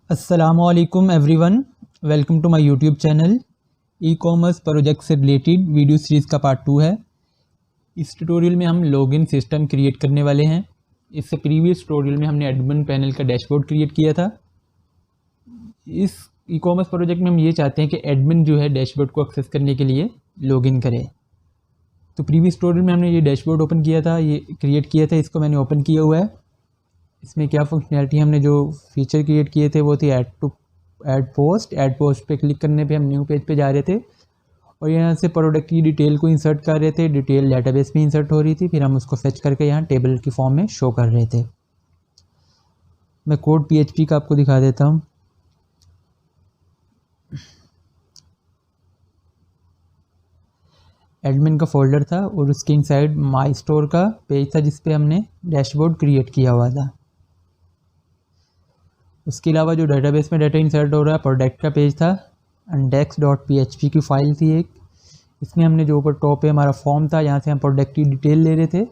अस्सलामुअलैकुम everyone, welcome to my YouTube channel. E commerce project से related video series का part 2 है। इस ट्यूटोरियल में हम लॉगिन सिस्टम क्रिएट करने वाले हैं। इससे प्रीवियस ट्यूटोरियल में हमने एडमिन पैनल का डैशबोर्ड क्रिएट किया था। इस ई कॉमर्स प्रोजेक्ट में हम ये चाहते हैं कि एडमिन जो है डैशबोर्ड को एक्सेस करने के लिए लॉगिन करे। तो प्रीवियस ट्यूटोरियल में हमने ये डैशबोर्ड ओपन किया था, ये क्रिएट किया था, इसको मैंने ओपन किया हुआ है। इसमें क्या फंक्शनैलिटी हमने जो फीचर क्रिएट किए थे वो थी ऐड पोस्ट पे क्लिक करने पे हम न्यू पेज पे जा रहे थे और यहाँ से प्रोडक्ट की डिटेल को इंसर्ट कर रहे थे। डिटेल डेटाबेस में इंसर्ट हो रही थी, फिर हम उसको फेच करके यहाँ टेबल की फॉर्म में शो कर रहे थे। मैं कोड PHP का आपको दिखा देता हूँ। एडमिन का फोल्डर था और उसके इनसाइड माई स्टोर का पेज था जिसपे हमने डैशबोर्ड क्रिएट किया हुआ था। उसके अलावा जो डेटाबेस में डाटा इंसर्ट हो रहा है प्रोडक्ट का पेज था। index.php की फ़ाइल थी एक, इसमें हमने जो ऊपर टॉप पे हमारा फॉर्म था, यहाँ से हम प्रोडक्ट की डिटेल ले रहे थे,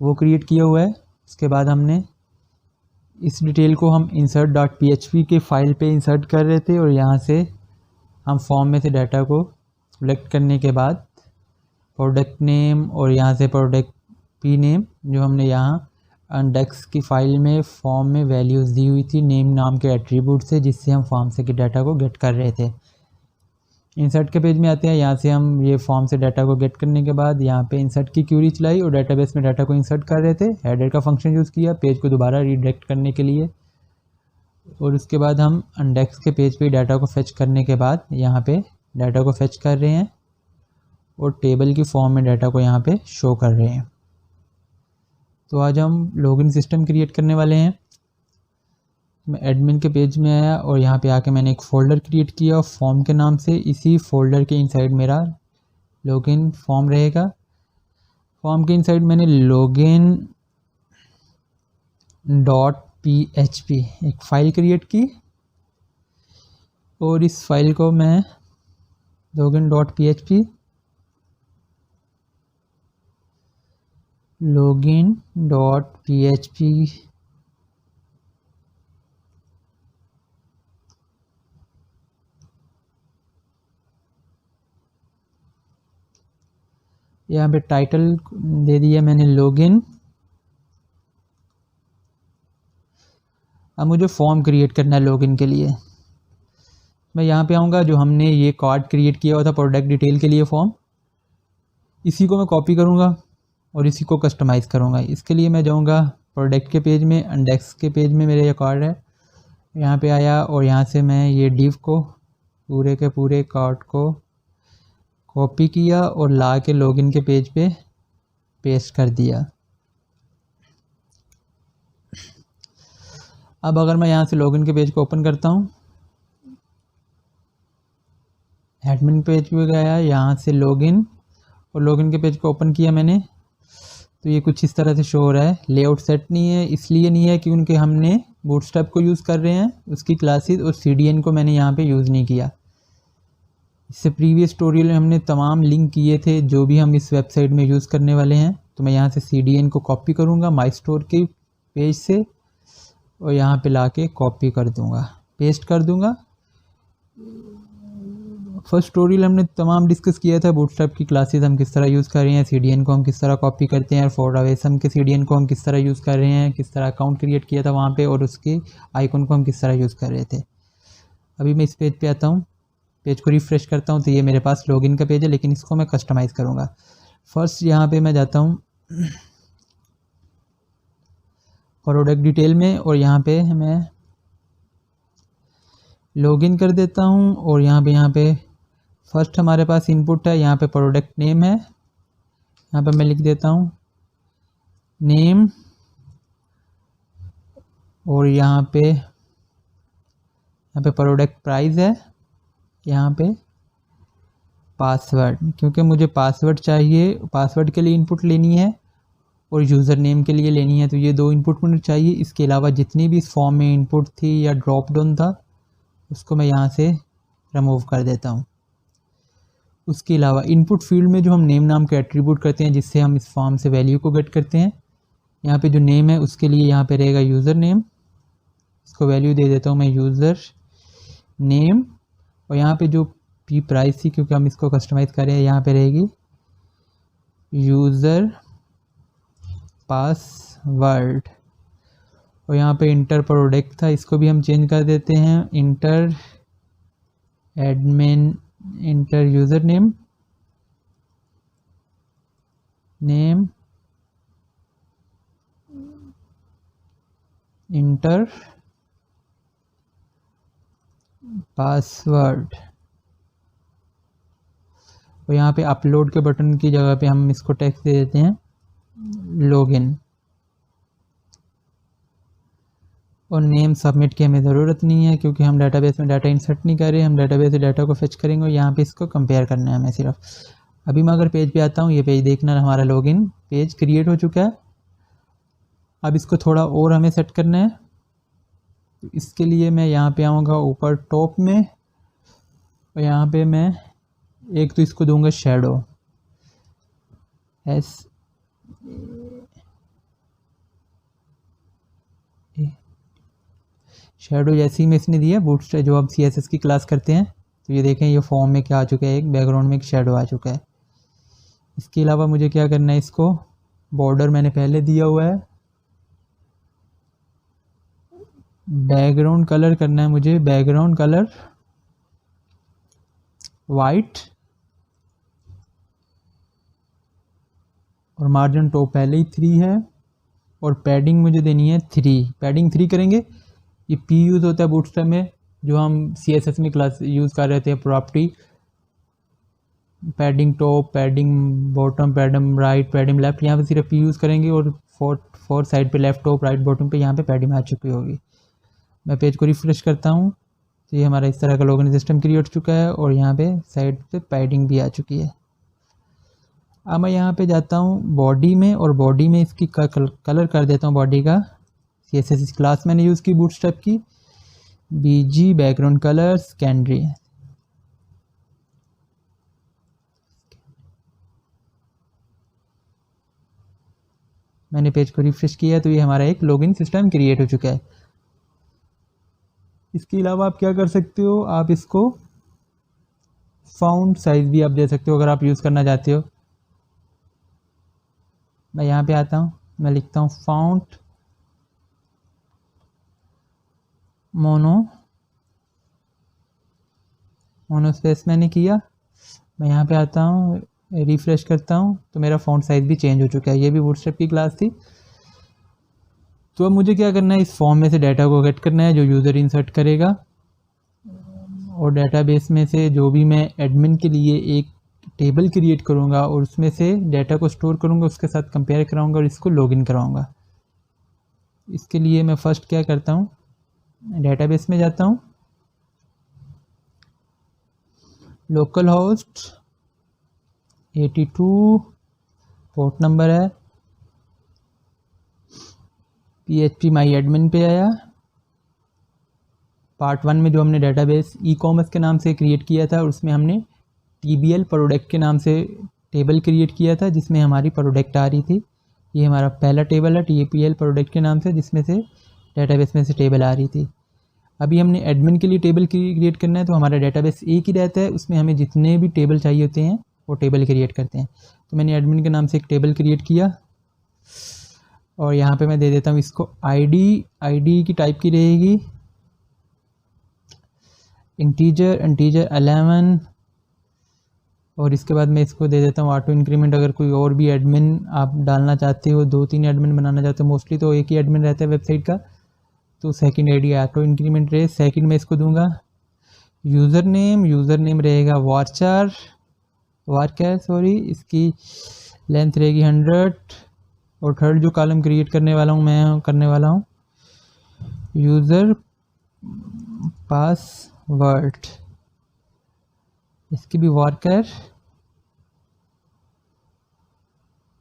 वो क्रिएट किया हुआ है। उसके बाद हमने इस डिटेल को हम insert.php के फाइल पे इंसर्ट कर रहे थे और यहाँ से हम फॉर्म में से डाटा को सिलेक्ट करने के बाद प्रोडक्ट नेम और यहाँ से प्रोडक्ट पी नेम जो हमने यहाँ इंडेक्स की फ़ाइल में फॉर्म में वैल्यूज़ दी हुई थी नेम नाम के एट्रीब्यूट से, जिससे हम फॉर्म से के डाटा को गेट कर रहे थे। इंसर्ट के पेज में आते हैं, यहाँ से हम ये फॉर्म से डाटा को गेट करने के बाद यहाँ पे इंसर्ट की क्यूरी चलाई और डाटाबेस में डाटा को इंसर्ट कर रहे थे। हेडर का फंक्शन यूज़ किया पेज को दोबारा रीडायरेक्ट करने के लिए और उसके बाद हम इंडेक्स के पेज पे डाटा को फेच करने के बाद यहाँ पे डाटा को फेच कर रहे हैं और टेबल की फॉर्म में डाटा को यहाँ पे शो कर रहे हैं। तो आज हम लॉगिन सिस्टम क्रिएट करने वाले हैं। मैं एडमिन के पेज में आया और यहाँ पे आके मैंने एक फ़ोल्डर क्रिएट किया फॉर्म के नाम से। इसी फोल्डर के इनसाइड मेरा लॉगिन फॉर्म रहेगा। फॉर्म के इनसाइड मैंने login.php एक फ़ाइल क्रिएट की और इस फाइल को मैं login.php यहाँ पे टाइटल दे दिया मैंने लॉगिन। अब मुझे फॉर्म क्रिएट करना है लॉगिन के लिए। मैं यहाँ पे आऊँगा, जो हमने ये कार्ड क्रिएट किया हुआ था प्रोडक्ट डिटेल के लिए फॉर्म, इसी को मैं कॉपी करूँगा और इसी को कस्टमाइज़ करूँगा। इसके लिए मैं जाऊँगा प्रोडक्ट के पेज में, इंडेक्स के पेज में मेरा ये कार्ड है, यहाँ पे आया और यहाँ से मैं ये डिव को पूरे के पूरे कार्ड को कॉपी किया और ला के लॉगिन के पेज पे पेस्ट कर दिया। अब अगर मैं यहाँ से लॉगिन के पेज को ओपन करता हूँ, एडमिन पेज पे गया, यहाँ से लॉगिन और लॉगिन के पेज को ओपन किया मैंने, तो ये कुछ इस तरह से शो हो रहा है। लेआउट सेट नहीं है, इसलिए नहीं है क्योंकि हमने बूटस्ट्रैप को यूज़ कर रहे हैं, उसकी क्लासेस और CDN को मैंने यहाँ पे यूज़ नहीं किया। इससे प्रीवियस ट्यूटोरियल में हमने तमाम लिंक किए थे जो भी हम इस वेबसाइट में यूज़ करने वाले हैं। तो मैं यहाँ से CDN को कॉपी करूँगा माई स्टोर के पेज से और यहाँ पे ला के कॉपी कर दूँगा, पेस्ट कर दूँगा। फर्स्ट ट्यूटोरियल हमने तमाम डिस्कस किया था बूटस्ट्रैप की क्लासेस हम किस तरह यूज़ कर रहे हैं, CDN को हम किस तरह कॉपी करते हैं, फॉर अवेसम के CDN को हम किस तरह यूज़ कर रहे हैं, किस तरह अकाउंट क्रिएट किया था वहाँ पे और उसके आइकन को हम किस तरह यूज़ कर रहे थे। अभी मैं इस पेज पे आता हूँ, पेज को रिफ़्रेश करता हूँ तो ये मेरे पास लॉगिन का पेज है, लेकिन इसको मैं कस्टमाइज़ करूँगा। फर्स्ट यहाँ पे मैं जाता हूँ प्रोडक्ट डिटेल में और यहाँ पे मैं लॉगिन कर देता हूँ और यहाँ पे फर्स्ट हमारे पास इनपुट है, यहाँ पे प्रोडक्ट नेम है, यहाँ पे मैं लिख देता हूँ नेम और यहाँ पे प्रोडक्ट प्राइस है, यहाँ पे पासवर्ड, क्योंकि मुझे पासवर्ड चाहिए, पासवर्ड के लिए इनपुट लेनी है और यूज़र नेम के लिए लेनी है, तो ये दो इनपुट मुझे चाहिए। इसके अलावा जितनी भी इस फॉर्म में इनपुट थी या ड्रॉप डाउन था उसको मैं यहाँ से रिमूव कर देता हूँ। उसके अलावा इनपुट फील्ड में जो हम नेम नाम के एट्रीब्यूट करते हैं जिससे हम इस फॉर्म से वैल्यू को गेट करते हैं, यहाँ पे जो नेम है उसके लिए यहाँ पे रहेगा यूज़र नेम इसको वैल्यू दे देता हूँ मैं यूज़र नेम, और यहाँ पे जो पी प्राइस थी क्योंकि हम इसको कस्टमाइज़ करें यहाँ पे रहेगी यूज़र पासवर्ड, और यहाँ पे इंटर प्रोडक्ट था, इसको भी हम चेंज कर देते हैं inter admin, inter user name inter password, और यहाँ पे अपलोड के बटन की जगह पे हम इसको टेक्स्ट दे देते हैं लॉगिन, और नेम सबमिट की हमें ज़रूरत नहीं है क्योंकि हम डेटाबेस में डाटा इंसर्ट नहीं कर रहे, हम डेटाबेस से डाटा को फेच करेंगे और यहाँ पे इसको कंपेयर करना है हमें सिर्फ। अभी मैं अगर पेज पे आता हूँ, ये पेज देखना, हमारा लॉगिन पेज क्रिएट हो चुका है। अब इसको थोड़ा और हमें सेट करना है, तो इसके लिए मैं यहाँ पे आऊँगा ऊपर टॉप में, और यहाँ पे मैं एक तो इसको दूंगा शेडो, शेडो जैसे ही मैं इसने दिया बूटस्ट्रैप जो अब CSS की क्लास करते हैं, तो ये देखें ये फॉर्म में क्या आ चुका है, एक बैकग्राउंड में एक शेडो आ चुका है। इसके अलावा मुझे क्या करना है, इसको बॉर्डर मैंने पहले दिया हुआ है, बैकग्राउंड कलर करना है मुझे, बैकग्राउंड कलर वाइट, और मार्जिन टॉप पहले ही 3 है, और पैडिंग मुझे देनी है 3, पैडिंग 3 करेंगे। ये P यूज़ होता है बूटस्ट्रैप में, जो हम CSS में क्लास यूज़ कर रहे थे, property padding top, padding bottom, padding right, padding left, यहाँ पे सिर्फ P यूज़ करेंगे, और फोर साइड पे लेफ्ट टॉप राइट बॉटम पे यहाँ पे पैडिंग आ चुकी होगी। मैं पेज को रिफ्रेश करता हूँ तो ये हमारा इस तरह का लॉगिन सिस्टम क्रिएट हो चुका है, और यहाँ पे साइड पे पैडिंग भी आ चुकी है। अब मैं यहाँ पे जाता हूँ बॉडी में, और बॉडी में इसकी कलर कर देता हूँ बॉडी का, CSS क्लास मैंने यूज़ की बूटस्ट्रैप की, BG बैकग्राउंड कलर सेकेंडरी। मैंने पेज को रिफ्रेश किया तो ये हमारा एक लॉगिन सिस्टम क्रिएट हो चुका है। इसके अलावा आप क्या कर सकते हो, आप इसको फ़ॉन्ट साइज़ भी आप दे सकते हो अगर आप यूज़ करना चाहते हो। मैं यहाँ पे आता हूँ, मैं लिखता हूँ फ़ॉन्ट मोनो स्पेस मैंने किया। मैं यहाँ पे आता हूँ, रिफ्रेश करता हूँ तो मेरा फ़ॉन्ट साइज़ भी चेंज हो चुका है। ये भी बूटस्ट्रैप की क्लास थी। तो अब मुझे क्या करना है, इस फॉर्म में से डाटा को गेट करना है जो यूज़र इंसर्ट करेगा, और डाटाबेस में से जो भी मैं एडमिन के लिए एक टेबल क्रिएट करूँगा और उसमें से डाटा को स्टोर करूँगा, उसके साथ कंपेयर कराऊँगा और इसको लॉगिन कराऊँगा। इसके लिए मैं फ़र्स्ट क्या करता हूँ, डाटाबेस में जाता हूँ, लोकल होस्ट 82 पोर्ट नंबर है, PHP माई एडमिन पे आया। पार्ट 1 में जो हमने डाटाबेस ई-कॉमर्स के नाम से क्रिएट किया था, उसमें हमने TBL प्रोडक्ट के नाम से टेबल क्रिएट किया था जिसमें हमारी प्रोडक्ट आ रही थी। ये हमारा पहला टेबल है TPL प्रोडक्ट के नाम से, जिसमें से डाटाबेस में से टेबल आ रही थी। अभी हमने एडमिन के लिए टेबल क्रिएट करना है, तो हमारा डाटाबेस एक ही रहता है, उसमें हमें जितने भी टेबल चाहिए होते हैं वो टेबल क्रिएट करते हैं। तो मैंने एडमिन के नाम से एक टेबल क्रिएट किया, और यहाँ पे मैं दे देता हूँ इसको आईडी की टाइप की रहेगी इंटीजर 11, और इसके बाद मैं इसको दे देता हूँ ऑटो इंक्रीमेंट। अगर कोई और भी एडमिन आप डालना चाहते हो, 2-3 एडमिन बनाना चाहते हो, मोस्टली तो एक ही एडमिन रहता है वेबसाइट का, तो सेकंड आईडी ऑटो इंक्रीमेंट रहे। सेकंड में इसको दूंगा यूज़र नेम रहेगा वारकर सॉरी, इसकी लेंथ रहेगी 100, और थर्ड जो कॉलम क्रिएट करने वाला हूँ मैं करने वाला हूँ यूज़र पासवर्ड, इसकी भी वारकर,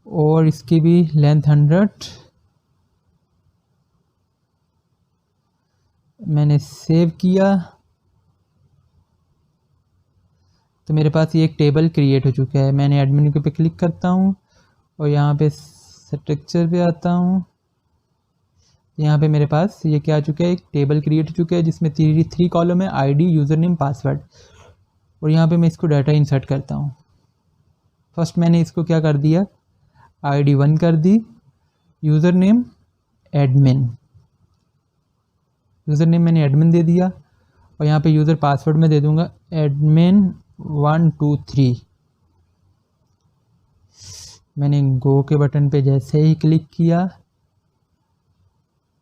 और इसकी भी लेंथ 100। मैंने सेव किया तो मेरे पास ये एक टेबल क्रिएट हो चुका है। मैंने एडमिन पे क्लिक करता हूँ और यहाँ पे स्ट्रक्चर पे आता हूँ, यहाँ पे मेरे पास ये क्या आ चुका है, एक टेबल क्रिएट हो चुका है जिसमें थ्री कॉलम है, आईडी, यूज़र नेम, पासवर्ड। और यहाँ पे मैं इसको डाटा इंसर्ट करता हूँ। फर्स्ट मैंने इसको क्या कर दिया, आईडी 1 कर दी, user name admin, user name मैंने एडमिन दे दिया, और यहाँ पे यूज़र पासवर्ड में दे दूँगा एडमिन 123। मैंने गो के बटन पे जैसे ही क्लिक किया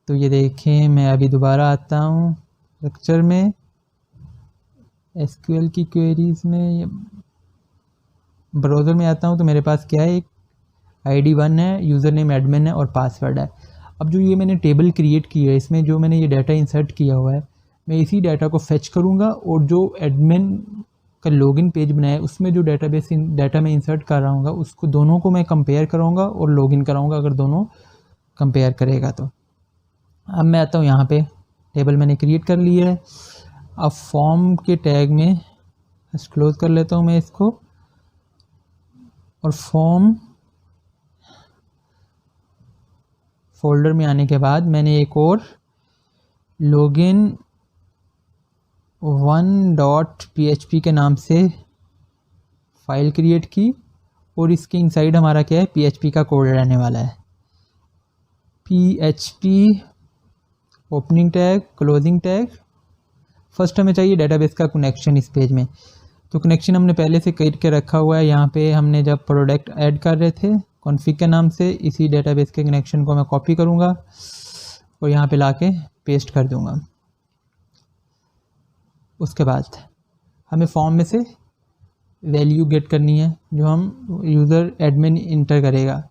तो ये देखें, मैं अभी दोबारा आता हूँ स्ट्रक्चर में, एसक्यूएल की क्वेरीज़ में, ब्राउज़र में आता हूँ तो मेरे पास क्या है, एक आईडी 1 है, यूज़र नेम एडमिन है और पासवर्ड है। अब जो ये मैंने टेबल क्रिएट की है, इसमें जो मैंने ये डाटा इंसर्ट किया हुआ है, मैं इसी डाटा को फेच करूँगा और जो एडमिन का लॉगिन पेज बनाया है उसमें जो डाटाबेस डाटा मैं इंसर्ट कर रहा हूँ उसको दोनों को मैं कंपेयर कराऊँगा और लॉगिन कराऊँगा अगर दोनों कंपेयर करेगा तो। अब मैं आता हूँ यहाँ पे, टेबल मैंने क्रिएट कर लिया है। अब फॉर्म के टैग में क्लोज कर लेता हूँ मैं इसको, और फॉर्म फोल्डर में आने के बाद मैंने एक और लॉगिन 1.php के नाम से फाइल क्रिएट की, और इसके इनसाइड हमारा क्या है, PHP का कोड रहने वाला है। PHP opening tag, closing tag. First हमें चाहिए डेटाबेस का कनेक्शन इस पेज में, तो कनेक्शन हमने पहले से करके रखा हुआ है। यहाँ पे हमने जब प्रोडक्ट ऐड कर रहे थे कॉन्फ़िग के नाम से, इसी डेटाबेस के कनेक्शन को मैं कॉपी करूँगा और यहाँ पे लाके पेस्ट कर दूँगा। उसके बाद हमें फॉर्म में से वैल्यू गेट करनी है जो हम यूज़र एडमिन इंटर करेगा।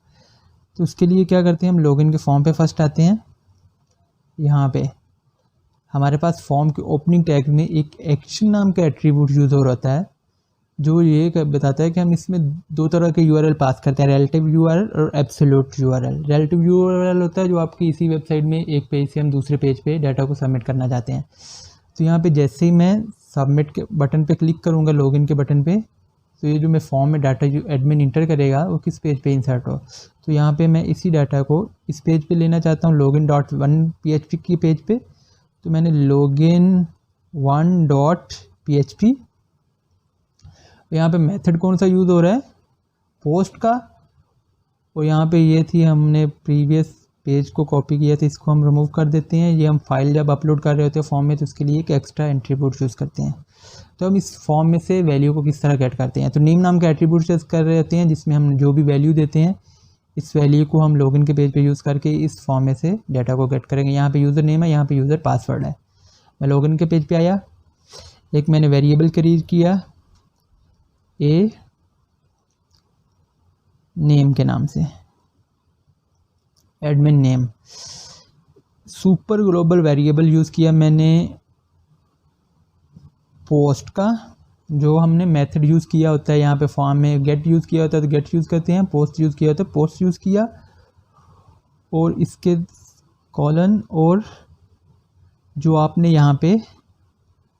तो उसके लिए क्या करते हैं, हम लॉगिन के फॉर्म पे फर्स्ट आते हैं। यहाँ पे हमारे पास फॉर्म के ओपनिंग टैग में एक एक्शन नाम का एट्रीब्यूट यूज़ हो रहा है जो ये बताता है कि हम इसमें दो तरह के यूआरएल पास करते हैं, रिलेटिव यूआरएल और एब्सोल्यूट यूआरएल। रिलेटिव यूआरएल होता है जो आपकी इसी वेबसाइट में एक पेज से हम दूसरे पेज पे डाटा को सबमिट करना चाहते हैं। तो यहाँ पे जैसे ही मैं सबमिट के बटन पे क्लिक करूँगा, लॉगिन के बटन पे, तो ये जो मैं फॉर्म में डाटा जो एडमिन इंटर करेगा वो किस पेज पे इंसर्ट हो। तो यहाँ पे मैं इसी डाटा को इस पेज पे लेना चाहता हूँ, login.1php की पेज पे। तो मैंने login1.php, यहाँ पे मेथड कौन सा यूज़ हो रहा है, पोस्ट का, और यहाँ पे ये थी हमने प्रीवियस पेज को कॉपी किया था, इसको हम रिमूव कर देते हैं। ये हम फाइल जब अपलोड कर रहे होते हैं फॉर्म में तो उसके लिए एक एक्स्ट्रा एट्रीब्यूट यूज़ करते हैं। तो हम इस फॉर्म में से वैल्यू को किस तरह गेट करते हैं, तो नेम नाम का एट्रीब्यूट यूज़ कर रहे होते हैं जिसमें हम जो भी वैल्यू देते हैं इस वैल्यू को हम लॉगिन के पेज पे यूज़ करके इस फॉर्म में से डाटा को गेट करेंगे। यहाँ पे यूज़र नेम है, यहाँ पे यूज़र पासवर्ड है। मैं लॉगिन के पेज पे आया, एक मैंने वेरिएबल क्रिएट किया ए नेम के नाम से, admin name. Super global variable use किया मैंने पोस्ट का, जो हमने मेथड यूज़ किया होता है यहाँ पे फॉर्म में, गेट यूज़ किया होता है तो गेट यूज़ करते हैं, पोस्ट यूज़ किया होता है पोस्ट यूज़ किया, और इसके कॉलन, और जो आपने यहाँ पे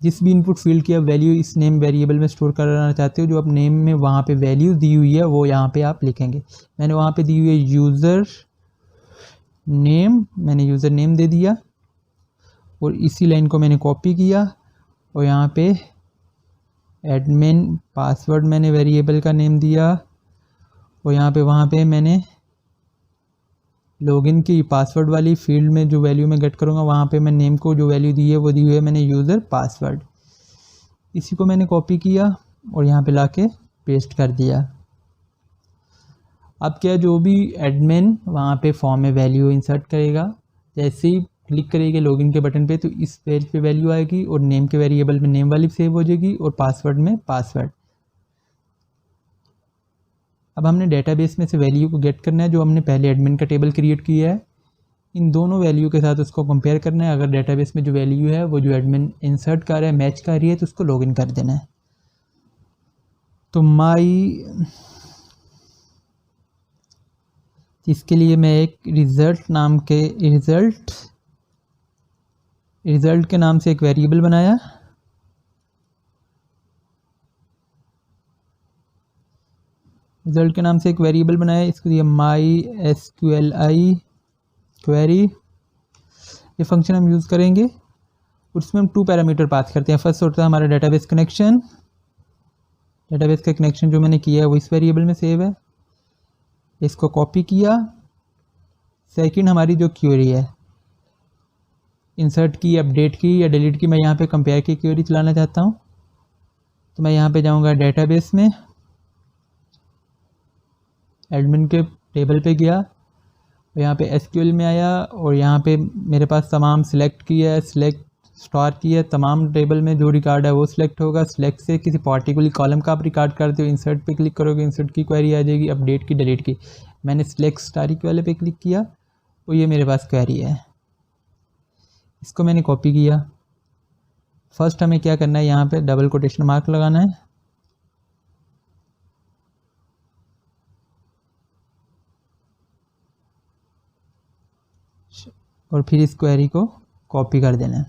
जिस भी इनपुट फील्ड की वैल्यू इस नेम वेरिएबल में स्टोर करना चाहते हो, जो आप नेम में वहाँ पे वैल्यू दी हुई है वो यहाँ पे आप लिखेंगे। मैंने वहाँ पे दी हुई है यूज़र नेम, मैंने यूज़र नेम दे दिया, और इसी लाइन को मैंने कॉपी किया और यहाँ पे एडमिन पासवर्ड मैंने वेरिएबल का नेम दिया, और यहाँ पे वहाँ पे मैंने लॉगिन की पासवर्ड वाली फील्ड में जो वैल्यू मैं गेट करूँगा वहाँ पे मैं नेम को जो वैल्यू दी है वो दी हुई है मैंने यूज़र पासवर्ड। इसी को मैंने कॉपी किया और यहाँ पे लाके पेस्ट कर दिया। अब क्या, जो भी एडमिन वहाँ पे फॉर्म में वैल्यू इंसर्ट करेगा, जैसे ही क्लिक करेगी लॉगिन के बटन पे तो इस पेज पे वैल्यू आएगी और नेम के वेरिएबल में नेम वाली सेव हो जाएगी और पासवर्ड में पासवर्ड। अब हमने डेटाबेस में से वैल्यू को गेट करना है जो हमने पहले एडमिन का टेबल क्रिएट किया है, इन दोनों वैल्यू के साथ उसको कंपेयर करना है। अगर डेटाबेस में जो वैल्यू है वो जो एडमिन इंसर्ट कर रहा है मैच कर रही है तो उसको लॉगिन कर देना है। तो इसके लिए मैं एक रिज़ल्ट के नाम से एक वेरिएबल बनाया, इसको दिया MySQLi क्वेरी ये फंक्शन हम यूज़ करेंगे, उसमें हम 2 पैरामीटर पास करते हैं। फर्स्ट होता है हमारा डेटाबेस कनेक्शन, डेटाबेस का कनेक्शन जो मैंने किया है वो इस वेरिएबल में सेव है, इसको कॉपी किया। सेकंड हमारी जो क्वेरी है, इंसर्ट की, अपडेट की या डिलीट की, मैं यहाँ पे कंपेयर की क्वेरी चलाना चाहता हूँ, तो मैं यहाँ पे जाऊँगा डेटाबेस में, एडमिन के टेबल पे गया, यहाँ पे एसक्यूएल में आया और यहाँ पे मेरे पास तमाम सिलेक्ट किया है, सिलेक्ट स्टार की है, तमाम टेबल में जो रिकॉर्ड है वो सिलेक्ट होगा। सिलेक्ट से किसी पार्टिकुलर कॉलम का आप रिकॉर्ड करते हो, इंसर्ट पे क्लिक करोगे, इंसर्ट की क्वेरी आ जाएगी, अपडेट की, डिलीट की। मैंने सिलेक्ट स्टारिक वाले पे क्लिक किया और ये मेरे पास क्वेरी है, इसको मैंने कॉपी किया। फर्स्ट हमें क्या करना है, यहाँ पे डबल कोटेशन मार्क लगाना है, और फिर इस क्वेरी को कॉपी कर देना है।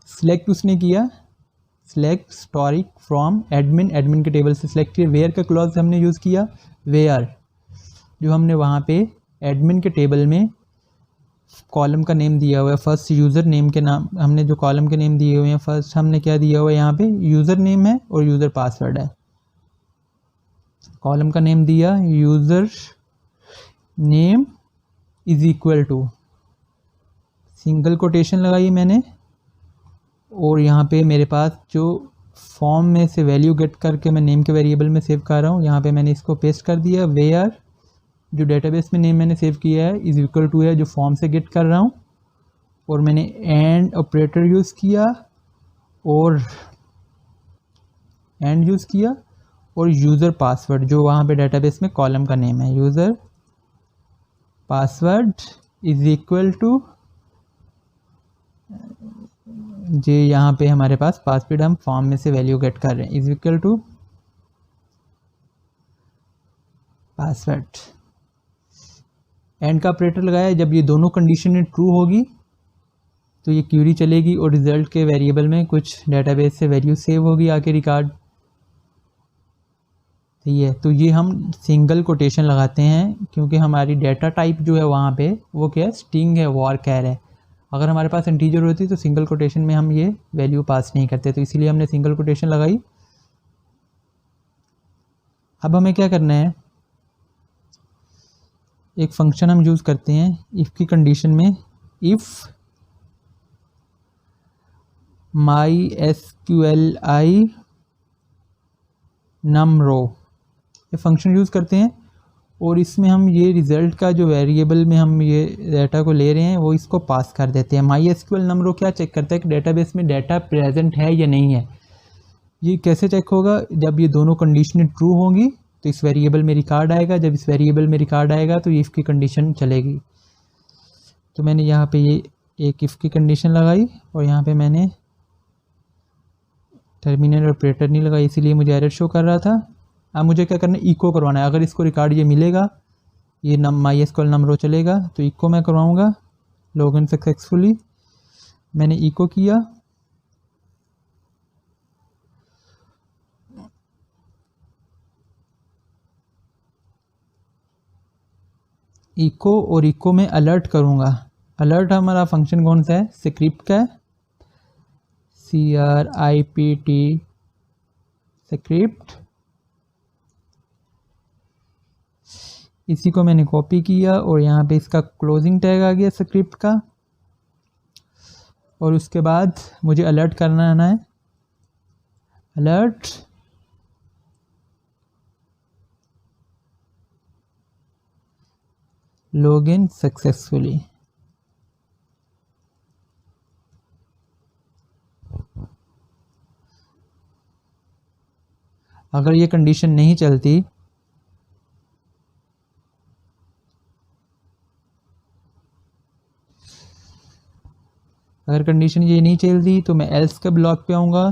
सिलेक्ट उसने किया, सिलेक्ट स्टोरिक फ्रॉम एडमिन, एडमिन के टेबल से सिलेक्ट किया। वेयर का क्लॉज हमने यूज़ किया, वेयर जो हमने वहाँ पे एडमिन के टेबल में कॉलम का नेम दिया हुआ है, फर्स्ट यूज़र नेम के नाम, हमने जो कॉलम के नेम दिए हुए हैं, फर्स्ट हमने क्या दिया हुआ है, यहाँ पे यूज़र नेम है और यूज़र पासवर्ड है। कॉलम का नेम दिया user name is equal to, single quotation लगाई मैंने, और यहाँ पे मेरे पास जो फॉर्म में से वैल्यू गेट करके मैं नेम के वेरिएबल में सेव कर रहा हूँ, यहाँ पे मैंने इसको पेस्ट कर दिया। वेयर जो डेटाबेस में नेम मैंने सेव किया है इज इक्वल टू है जो फॉर्म से गेट कर रहा हूँ, और मैंने एंड ऑपरेटर यूज़ किया और एंड यूज़ किया, और यूज़र पासवर्ड जो वहाँ पे डेटाबेस में कॉलम का नेम है, user password is equal to, J यहाँ पे हमारे पास पासवर्ड हम फॉर्म में से वैल्यू गेट कर रहे हैं, is equal to password. And का ऑपरेटर लगाया, जब ये दोनों कंडीशन ट्रू होगी तो ये क्यूरी चलेगी और रिजल्ट के वेरिएबल में कुछ डेटाबेस से वैल्यू सेव होगी आके रिकॉर्ड। ठीक है, तो ये हम सिंगल कोटेशन लगाते हैं क्योंकि हमारी डेटा टाइप जो है वहाँ पे वो क्या है, स्ट्रिंग है, वॉर कैर है। अगर हमारे पास इंटीजर होती तो सिंगल कोटेशन में हम ये वैल्यू पास नहीं करते, तो इसीलिए हमने सिंगल कोटेशन लगाई। अब हमें क्या करना है, एक फंक्शन हम यूज़ करते हैं इफ़ की कंडीशन में, इफ़ माई SQLi नम रो, ये फंक्शन यूज़ करते हैं, और इसमें हम ये रिज़ल्ट का जो वेरिएबल में हम ये डाटा को ले रहे हैं वो इसको पास कर देते हैं। MySQL नम रो क्या चेक करता है कि डेटाबेस में डाटा प्रेजेंट है या नहीं है। ये कैसे चेक होगा, जब ये दोनों कंडीशनें ट्रू होंगी तो इस वेरिएबल में रिकॉर्ड आएगा, जब इस वेरिएबल में रिकॉर्ड आएगा तो ये इफ़ की कंडीशन चलेगी। तो मैंने यहाँ पे ये एक इफ़ की कंडीशन लगाई और यहाँ पे मैंने टर्मिनल ऑपरेटर नहीं लगाई, इसीलिए मुझे एरर शो कर रहा था। अब मुझे क्या करना है, इको करवाना है। अगर इसको रिकॉर्ड ये मिलेगा, ये MySQL नम रो चलेगा, तो इको मैं करवाऊँगा, लॉगिन सक्सेसफुली। मैंने इको किया, इको, और इको में अलर्ट करूँगा। अलर्ट हमारा फंक्शन कौन सा है, स्क्रिप्ट का है, CRIPT स्क्रिप्ट। इसी को मैंने कॉपी किया और यहाँ पे इसका क्लोजिंग टैग आ गया स्क्रिप्ट का, और उसके बाद मुझे अलर्ट करना आना है, अलर्ट लॉगिन सक्सेसफुली। अगर ये कंडीशन नहीं चलती, अगर कंडीशन ये नहीं चलती तो मैं एल्स के ब्लॉक पे आऊँगा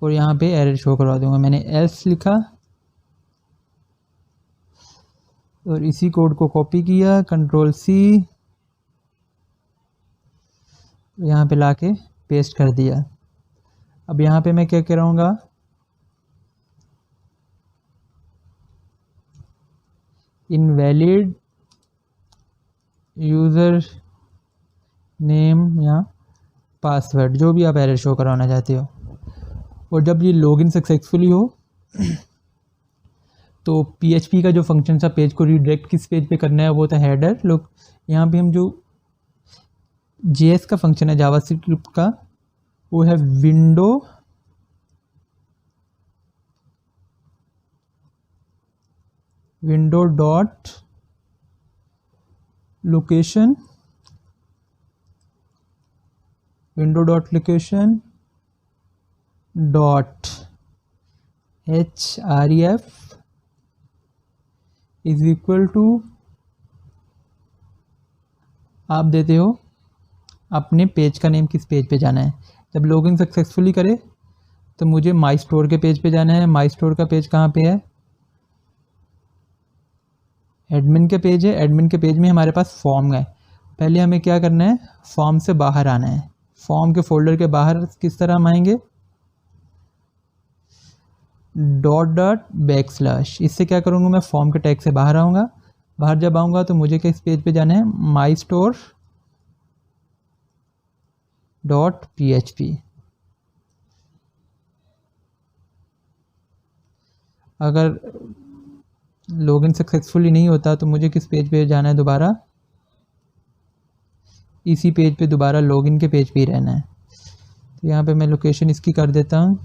और यहाँ पे एरर शो करवा दूँगा। मैंने एल्स लिखा और इसी कोड को कॉपी किया, Ctrl+C, यहाँ पे लाके पेस्ट कर दिया। अब यहाँ पे मैं क्या कराऊँगा, इनवैलिड यूज़र नेम या पासवर्ड, जो भी आप एरर शो करवाना चाहते हो। और जब ये लॉगिन सक्सेसफुली हो तो PHP का जो फंक्शन था पेज को रीडायरेक्ट किस पेज पे करना है वो था हेडर। लोग यहाँ पे हम जो JS का फंक्शन है जावास्क्रिप्ट का वो है window dot location dot href is equal to आप देते हो अपने पेज का नेम, किस पेज पे जाना है। जब लॉगिन सक्सेसफुली करे तो मुझे माई स्टोर के पेज पे जाना है। माई स्टोर का पेज कहाँ पे है, एडमिन के पेज है। एडमिन के पेज में हमारे पास फॉर्म है। पहले हमें क्या करना है, फॉर्म से बाहर आना है। फॉर्म के फोल्डर के बाहर किस तरह हम आएंगे, //। इससे क्या करूँगा, मैं फॉर्म के टैग से बाहर आऊँगा। बाहर जब आऊँगा तो मुझे किस पेज पे जाना है, माई स्टोर .php। अगर लॉगिन सक्सेसफुली नहीं होता तो मुझे किस पेज पे जाना है, दोबारा इसी पेज पे दोबारा लॉगिन के पेज पे ही रहना है। तो यहाँ पे मैं लोकेशन इसकी कर देता हूँ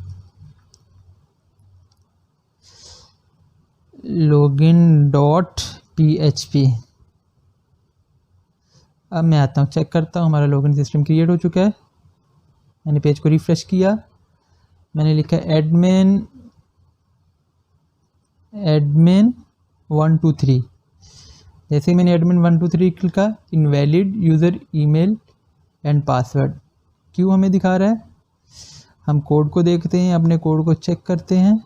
login.php। अब मैं आता हूँ, चेक करता हूँ हमारा लॉगिन सिस्टम क्रिएट हो चुका है। मैंने पेज को रिफ्रेश किया, मैंने लिखा एडमिन 123। जैसे ही मैंने एडमिन 123 लिखा, invalid user email and password. क्यों हमें दिखा रहा है, हम कोड को देखते हैं, अपने कोड को चेक करते हैं।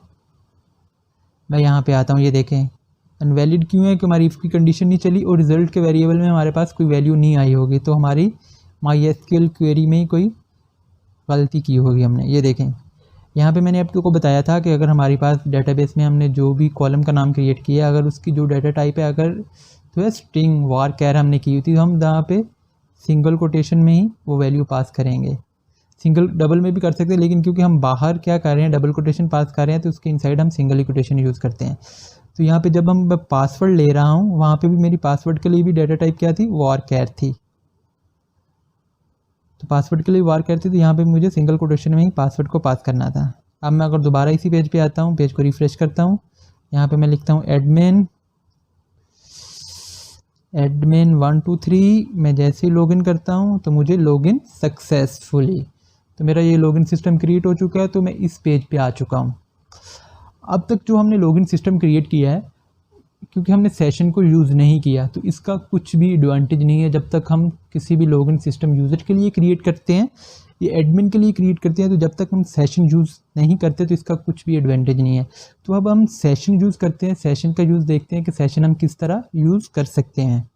मैं यहाँ पे आता हूँ, ये देखें अनवैलिड क्यों है कि हमारी इफ़ की कंडीशन नहीं चली और रिज़ल्ट के वेरिएबल में हमारे पास कोई वैल्यू नहीं आई होगी, तो हमारी MySQL क्वेरी में ही कोई गलती की होगी हमने। ये देखें यहाँ पे मैंने आपको बताया था कि अगर हमारे पास डेटाबेस में हमने जो भी कॉलम का नाम क्रिएट किया, अगर उसकी जो डाटा टाइप है अगर तो है स्ट्रिंग var हमने की हुई थी, तो हम यहाँ पे सिंगल कोटेशन में ही वो वैल्यू पास करेंगे। सिंगल डबल में भी कर सकते हैं, लेकिन क्योंकि हम बाहर क्या कर रहे हैं, डबल कोटेशन पास कर रहे हैं, तो उसके इनसाइड हम सिंगल ही कोटेशन यूज़ करते हैं। तो यहाँ पे जब हम पासवर्ड ले रहा हूँ, वहाँ पे भी मेरी पासवर्ड के लिए भी डाटा टाइप क्या थी, var थी। तो पासवर्ड के लिए var थी, तो यहाँ पे मुझे सिंगल कोटेशन में ही पासवर्ड को पास करना था। अब मैं अगर दोबारा इसी पेज पे आता हूँ, पेज को रिफ्रेश करता हूँ, यहाँ पे मैं लिखता हूँ एडमिन 123। मैं जैसे ही लॉगिन करता हूँ तो मुझे लॉगिन सक्सेसफुली, तो मेरा ये लॉगिन सिस्टम क्रिएट हो चुका है। तो मैं इस पेज पे आ चुका हूँ। अब तक जो हमने लॉगिन सिस्टम क्रिएट किया है, क्योंकि हमने सेशन को यूज़ नहीं किया, तो इसका कुछ भी एडवांटेज नहीं है। जब तक हम किसी भी लॉगिन सिस्टम यूज़र के लिए क्रिएट करते हैं, ये एडमिन के लिए क्रिएट करते हैं, तो जब तक हम सेशन यूज़ नहीं करते तो इसका कुछ भी एडवांटेज नहीं है। तो अब हम सेशन यूज़ करते हैं, सेशन का यूज़ देखते हैं कि सेशन हम किस तरह यूज़ कर सकते हैं।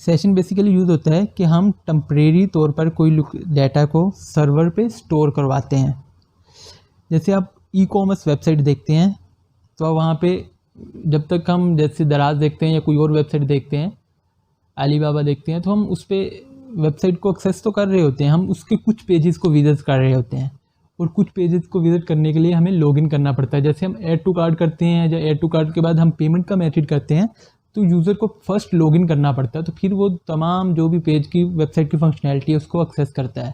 सेशन बेसिकली यूज़ होता है कि हम टेम्परेरी तौर पर कोई डाटा को सर्वर पे स्टोर करवाते हैं। जैसे आप ई-कॉमर्स वेबसाइट देखते हैं, तो आप वहाँ पे जब तक हम जैसे दराज देखते हैं या कोई और वेबसाइट देखते हैं, अलीबाबा देखते हैं, तो हम उस पर वेबसाइट को एक्सेस तो कर रहे होते हैं, हम उसके कुछ पेजेस को विजिट कर रहे होते हैं, और कुछ पेजेस को विजिट करने के लिए हमें लॉगिन करना पड़ता है। जैसे हम ऐड टू कार्ट करते हैं, या ऐड टू कार्ट के बाद हम पेमेंट का मेथड करते हैं, तो यूज़र को फर्स्ट लॉगिन करना पड़ता है, तो फिर वो तमाम जो भी पेज की वेबसाइट की फंक्शनैलिटी है उसको एक्सेस करता है।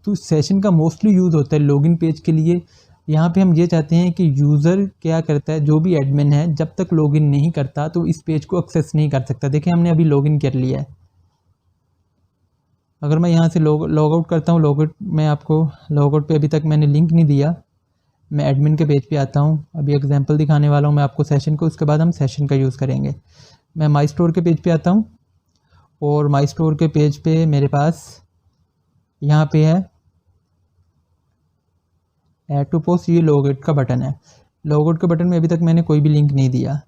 तो सेशन का मोस्टली यूज़ होता है लॉगिन पेज के लिए। यहाँ पे हम ये चाहते हैं कि यूज़र क्या करता है, जो भी एडमिन है जब तक लॉगिन नहीं करता तो इस पेज को एक्सेस नहीं कर सकता। देखिए हमने अभी लॉगिन कर लिया है। अगर मैं यहाँ से लॉग आउट करता हूँ, लॉग आउट में आपको लॉग आउट पे अभी तक मैंने लिंक नहीं दिया, मैं एडमिन के पेज पे आता हूँ। अभी एग्जांपल दिखाने वाला हूँ मैं आपको सेशन को, उसके बाद हम सेशन का यूज़ करेंगे। मैं माई स्टोर के पेज पे आता हूँ, और माई स्टोर के पेज पे मेरे पास यहाँ पे है ऐड टू पोस्ट, ये लॉग आउट का बटन है। लॉग आउट के बटन में अभी तक मैंने कोई भी लिंक नहीं दिया।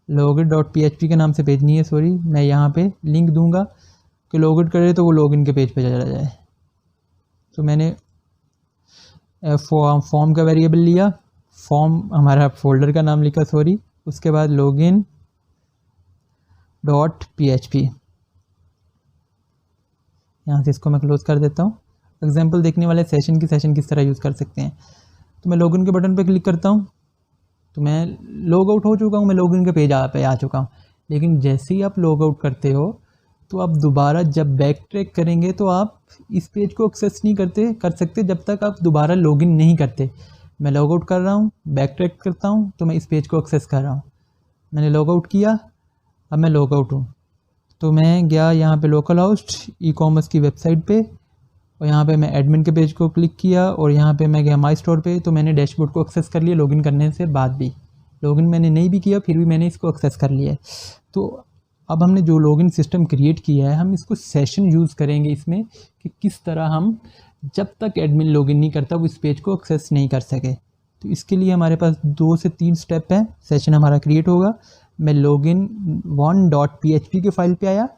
login.php के नाम से पेज नहीं है, सॉरी। मैं यहाँ पे लिंक दूंगा कि लॉग आउट करे तो वो लॉगिन के पेज पे चला जाए। तो मैंने फॉर्म का वेरिएबल लिया, फॉर्म हमारा फोल्डर का नाम लिखा, सॉरी। उसके बाद लॉगिन डॉट PHP। यहाँ से इसको मैं क्लोज कर देता हूँ। एग्जाम्पल देखने वाले सेशन किस तरह यूज़ कर सकते हैं। तो मैं लॉगिन के बटन पर क्लिक करता हूँ, तो मैं लॉग आउट हो चुका हूँ, मैं लॉगिन के पेज पे आ चुका हूँ। लेकिन जैसे ही आप लॉग आउट करते हो तो आप दोबारा जब बैक ट्रैक करेंगे तो आप इस पेज को एक्सेस नहीं कर सकते जब तक आप दोबारा लॉगिन नहीं करते। मैं लॉग आउट कर रहा हूँ, बैक ट्रैक करता हूँ, तो मैं इस पेज को एक्सेस कर रहा हूँ। मैंने लॉग आउट किया, अब मैं लॉग आउट हूँ, तो मैं गया यहाँ पे लोकल होस्ट ई-कॉमर्स की वेबसाइट पे, और यहाँ पे मैं एडमिन के पेज को क्लिक किया और यहाँ पे मैं गया माई स्टोर पे। तो मैंने डैशबोर्ड को एक्सेस कर लिया लॉगिन करने से बाद भी। लॉगिन मैंने नहीं भी किया फिर भी मैंने इसको एक्सेस कर लिया है। तो अब हमने जो लॉगिन सिस्टम क्रिएट किया है, हम इसको सेशन यूज़ करेंगे इसमें कि किस तरह हम जब तक एडमिन लॉगिन नहीं करता वो इस पेज को एक्सेस नहीं कर सके। तो इसके लिए हमारे पास 2 से 3 स्टेप हैं। सेशन हमारा क्रिएट होगा, मैं लॉगिन 1.php के फाइल पे आया,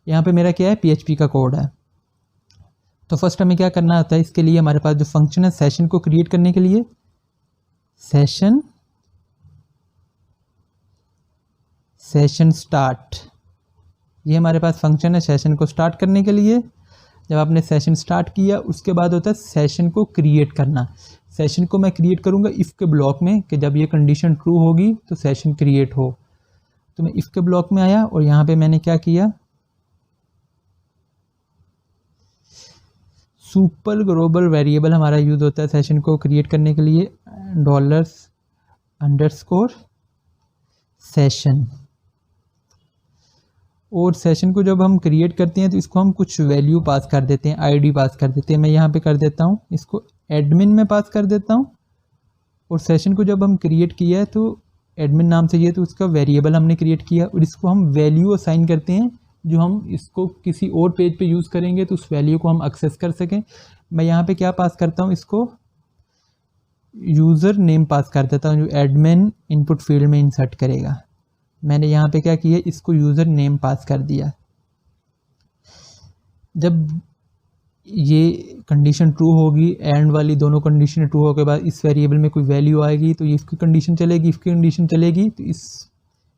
यहाँ पे मेरा क्या है PHP का कोड है। तो फर्स्ट हमें क्या करना होता है, इसके लिए हमारे पास जो फंक्शन है सेशन को क्रिएट करने के लिए, सेशन स्टार्ट, ये हमारे पास फंक्शन है सेशन को स्टार्ट करने के लिए। जब आपने सेशन स्टार्ट किया उसके बाद होता है सेशन को क्रिएट करना। सेशन को मैं क्रिएट करूँगा इफ़ के ब्लॉक में कि जब ये कंडीशन ट्रू होगी तो सेशन क्रिएट हो। तो मैं इफ़ के ब्लॉक में आया और यहाँ पे मैंने क्या किया, सुपर ग्लोबल वेरिएबल हमारा यूज़ होता है सेशन को क्रिएट करने के लिए, $_सेशन। और सेशन को जब हम क्रिएट करते हैं तो इसको हम कुछ वैल्यू पास कर देते हैं, आईडी पास कर देते हैं। मैं यहाँ पे कर देता हूँ, इसको एडमिन में पास कर देता हूँ। और सेशन को जब हम क्रिएट किया है तो एडमिन नाम से ये, तो उसका वेरिएबल हमने क्रिएट किया और इसको हम वैल्यू असाइन करते हैं जो हम इसको किसी और पेज पे यूज़ करेंगे तो उस वैल्यू को हम एक्सेस कर सकें। मैं यहाँ पे क्या पास करता हूँ, इसको यूज़र नेम पास कर देता हूँ जो एडमिन इनपुट फील्ड में इंसर्ट करेगा। मैंने यहाँ पे क्या किया, इसको यूज़र नेम पास कर दिया। जब ये कंडीशन ट्रू होगी, एंड वाली दोनों कंडीशन ट्रू होने के बाद इस वेरिएबल में कोई वैल्यू आएगी तो इफ़ की कंडीशन चलेगी, इफ़ की कंडीशन चलेगी तो इस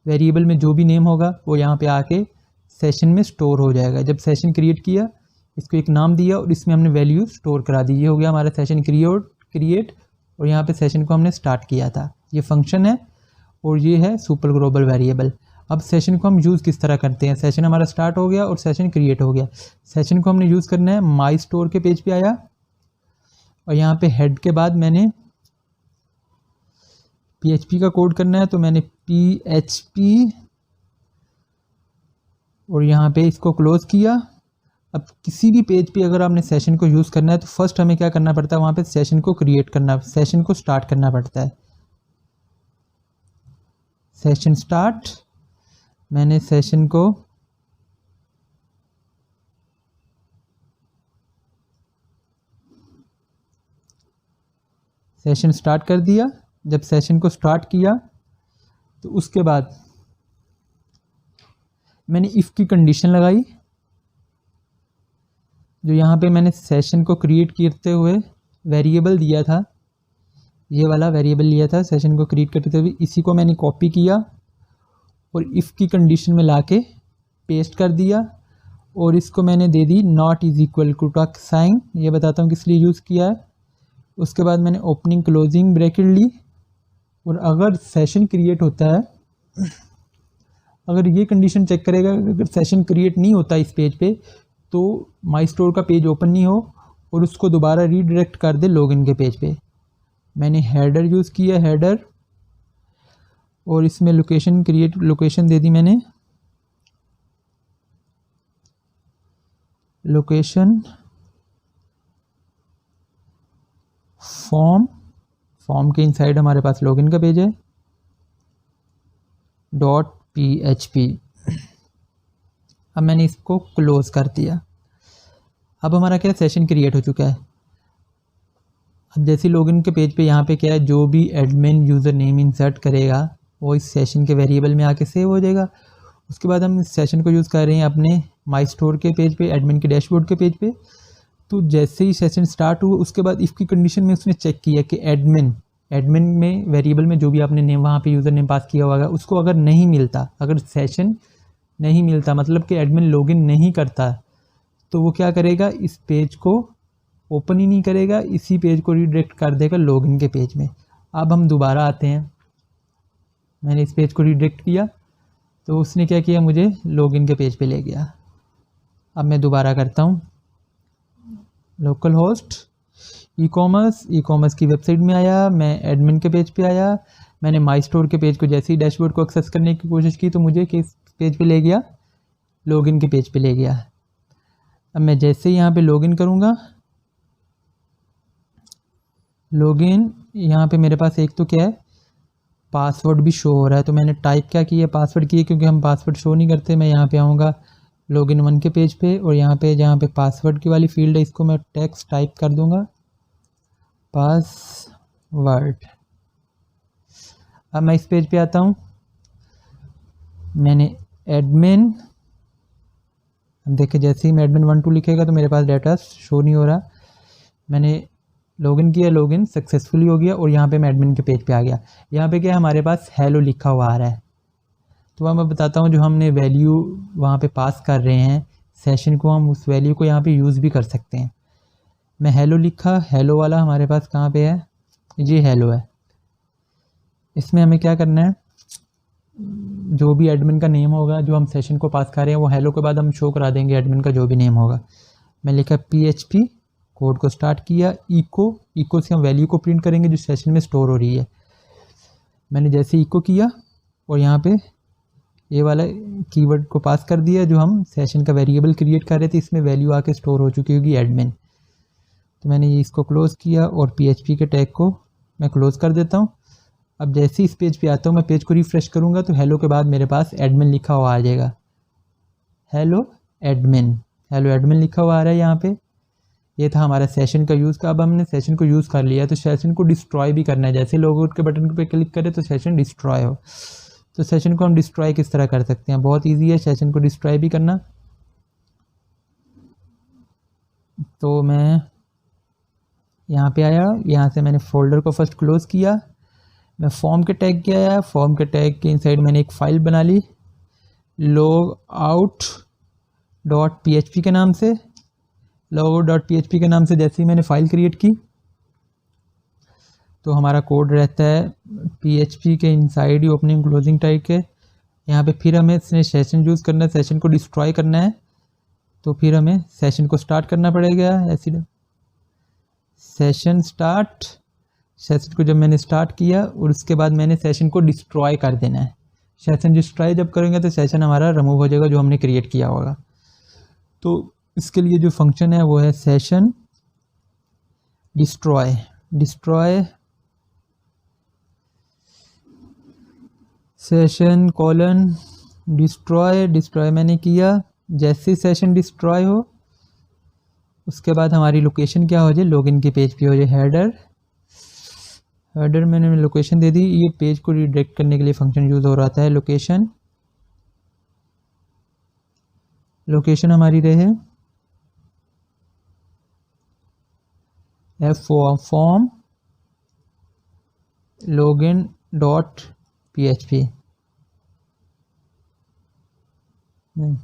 वेरिएबल में जो भी नेम होगा वो यहाँ पे आके सेशन में स्टोर हो जाएगा। जब सेशन क्रिएट किया, इसको एक नाम दिया और इसमें हमने वैल्यू स्टोर करा दी, ये हो गया हमारा सेशन क्रिएट। और यहाँ पे सेशन को हमने स्टार्ट किया था, ये फंक्शन है और ये है सुपर ग्लोबल वेरिएबल। अब सेशन को हम यूज़ किस तरह करते हैं, सेशन हमारा स्टार्ट हो गया और सेशन क्रिएट हो गया। सेशन को हमने यूज़ करना है, माई स्टोर के पेज पे आया और यहाँ पे हेड के बाद मैंने PHP का कोड करना है, तो मैंने PHP और यहाँ पे इसको क्लोज किया। अब किसी भी पेज पे अगर आपने सेशन को यूज़ करना है तो फर्स्ट हमें क्या करना पड़ता है, वहाँ पे सेशन को क्रिएट करना, सेशन को स्टार्ट करना पड़ता है। सेशन स्टार्ट, मैंने सेशन को स्टार्ट कर दिया। जब सेशन को स्टार्ट किया तो उसके बाद मैंने इफ़ की कंडीशन लगाई, जो यहाँ पे मैंने सेशन को क्रिएट करते हुए वेरिएबल दिया था, ये वाला वेरिएबल लिया था सेशन को क्रिएट करते हुए, इसी को मैंने कॉपी किया और इफ़ की कंडीशन में लाके पेस्ट कर दिया और इसको मैंने दे दी नॉट इज इक्वल टू टक साइन। ये बताता हूँ किस लिए यूज़ किया है। उसके बाद मैंने ओपनिंग क्लोजिंग ब्रैकेट ली और अगर सेशन क्रिएट होता है, अगर ये कंडीशन चेक करेगा, अगर सेशन क्रिएट नहीं होता इस पेज पे तो माई स्टोर का पेज ओपन नहीं हो और उसको दोबारा रीडायरेक्ट कर दे लॉगिन के पेज पे। मैंने हेडर यूज़ किया, हेडर, और इसमें लोकेशन दे दी मैंने, लोकेशन फॉर्म के इनसाइड हमारे पास लॉगिन का पेज है .php। अब मैंने इसको क्लोज कर दिया। अब हमारा क्या सेशन क्रिएट हो चुका है। अब जैसे लॉगिन के पेज पे यहाँ पे क्या है, जो भी एडमिन यूज़र नेम इंसर्ट करेगा वो इस सेशन के वेरिएबल में आके सेव हो जाएगा। उसके बाद हम इस सेशन को यूज़ कर रहे हैं अपने माई स्टोर के पेज पे, एडमिन के डैशबोर्ड के पेज पे। तो जैसे ही सेशन स्टार्ट हुआ उसके बाद इफ़ की कंडीशन में उसने चेक किया कि एडमिन में वेरिएबल में जो भी आपने नेम वहाँ पे यूज़र नेम पास किया होगा उसको अगर नहीं मिलता, अगर सेशन नहीं मिलता, मतलब कि एडमिन लॉगिन नहीं करता, तो वो क्या करेगा, इस पेज को ओपन ही नहीं करेगा, इसी पेज को रीडायरेक्ट कर देगा लॉगिन के पेज में। अब हम दोबारा आते हैं, मैंने इस पेज को रीडायरेक्ट किया तो उसने क्या किया, मुझे लॉगिन के पेज पे ले गया। अब मैं दोबारा करता हूँ, लोकल होस्ट ई कॉमर्स की वेबसाइट में आया, मैं एडमिन के पेज पे आया, मैंने माई स्टोर के पेज को जैसे ही डैशबोर्ड को एक्सेस करने की कोशिश की तो मुझे किस पेज पे ले गया, लॉगिन के पेज पे ले गया। अब मैं जैसे ही यहाँ पे लॉगिन करूँगा, लॉगिन यहाँ पे मेरे पास एक तो क्या है, पासवर्ड भी शो हो रहा है, तो मैंने टाइप क्या किया, पासवर्ड किया, क्योंकि हम पासवर्ड शो नहीं करते। मैं यहाँ पे आऊँगा लॉगिन 1 के पेज पे, और यहाँ पे जहाँ पे पासवर्ड की वाली फील्ड है इसको मैं टेक्स्ट टाइप कर दूँगा, पासवर्ड। अब मैं इस पेज पे आता हूँ, मैंने एडमिन, अब देखिए जैसे ही मैं एडमिन 1 2 लिखेगा तो मेरे पास डाटा शो नहीं हो रहा। मैंने लॉगिन किया, लॉगिन सक्सेसफुली हो गया, और यहाँ पे मैं एडमिन के पेज पे आ गया। यहाँ पे क्या है, हमारे पास हेलो लिखा हुआ आ रहा है। तो अब मैं बताता हूँ, जो हमने वैल्यू वहाँ पे पास कर रहे हैं सेशन को, हम उस वैल्यू को यहाँ पे यूज़ भी कर सकते हैं। मैं हेलो लिखा, हेलो वाला हमारे पास कहाँ पे है, ये हेलो है। इसमें हमें क्या करना है, जो भी एडमिन का नेम होगा जो हम सेशन को पास कर रहे हैं वो हेलो के बाद हम शो करा देंगे एडमिन का जो भी नेम होगा। मैं लिखा PHP, कोड को स्टार्ट किया, इको से हम वैल्यू को प्रिंट करेंगे जो सेशन में स्टोर हो रही है। मैंने जैसे इको किया और यहाँ पे ये वाला कीवर्ड को पास कर दिया, जो हम सेशन का वेरिएबल क्रिएट कर रहे थे, इसमें वैल्यू आके स्टोर हो चुकी होगी एडमिन। तो मैंने ये इसको क्लोज़ किया और PHP के टैग को मैं क्लोज़ कर देता हूँ। अब जैसे इस पेज पे आता हूँ, मैं पेज को रिफ्रेश करूँगा तो हेलो के बाद मेरे पास एडमिन लिखा हुआ आ जाएगा, हेलो एडमिन लिखा हुआ आ रहा है यहाँ पे। ये था हमारा सेशन का यूज़ का। अब हमने सेशन को यूज़ कर लिया तो सेशन को डिस्ट्रॉय भी करना है। जैसे लॉगआउट के बटन पे क्लिक करें तो सेशन डिस्ट्रॉय हो, तो सेशन को हम डिस्ट्रॉय किस तरह कर सकते हैं, बहुत ईजी है सेशन को डिस्ट्रॉय भी करना। तो मैं यहाँ पे आया, यहाँ से मैंने फोल्डर को फर्स्ट क्लोज़ किया, मैं फॉर्म के टैग के आया, फॉर्म के टैग के इनसाइड मैंने एक फ़ाइल बना ली logout.php के नाम से। logout.php के नाम से जैसे ही मैंने फ़ाइल क्रिएट की तो हमारा कोड रहता है PHP के inside he opening closing type के। यहाँ पे फिर हमें सेशन यूज़ करना है, सेशन को डिस्ट्रॉय करना है, तो फिर हमें सेशन को स्टार्ट करना पड़ेगा। ऐसी सेशन स्टार्ट, सेशन को जब मैंने स्टार्ट किया और उसके बाद मैंने सेशन को डिस्ट्रॉय कर देना है। सेशन डिस्ट्रॉय जब करेंगे तो सेशन हमारा रिमूव हो जाएगा जो हमने क्रिएट किया होगा। तो इसके लिए जो फंक्शन है वो है session destroy. Session colon destroy मैंने किया। जैसे सेशन डिस्ट्रॉय हो उसके बाद हमारी लोकेशन क्या हो जाए, लॉगिन के पेज पे हो जाए हेडर मैंने लोकेशन दे दी। ये पेज को रिडायरेक्ट करने के लिए फंक्शन यूज़ हो रहा है लोकेशन हमारी रहे फॉर्म login.php। नहीं,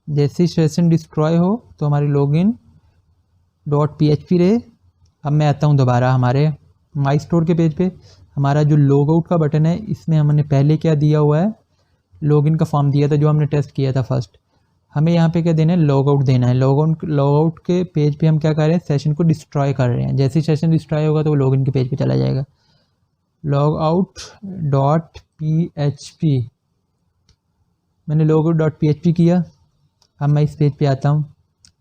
जैसे सेशन डिस्ट्रॉय हो तो हमारी login.php रहे। अब मैं आता हूँ दोबारा हमारे माई स्टोर के पेज पे। हमारा जो लॉगआउट का बटन है इसमें हमने पहले क्या दिया हुआ है, लॉगिन का फॉर्म दिया था जो हमने टेस्ट किया था फर्स्ट। हमें यहाँ पे क्या देना है, लॉगआउट देना है। लॉगआउट के पेज पे हम क्या कर रहे हैं, सेशन को डिस्ट्रॉय कर रहे हैं। जैसे ही सेशन डिस्ट्रॉय होगा तो वो लॉगिन के पेज पे चला जाएगा। logout.php मैंने logout.php किया। अब मैं इस पेज पे आता हूँ,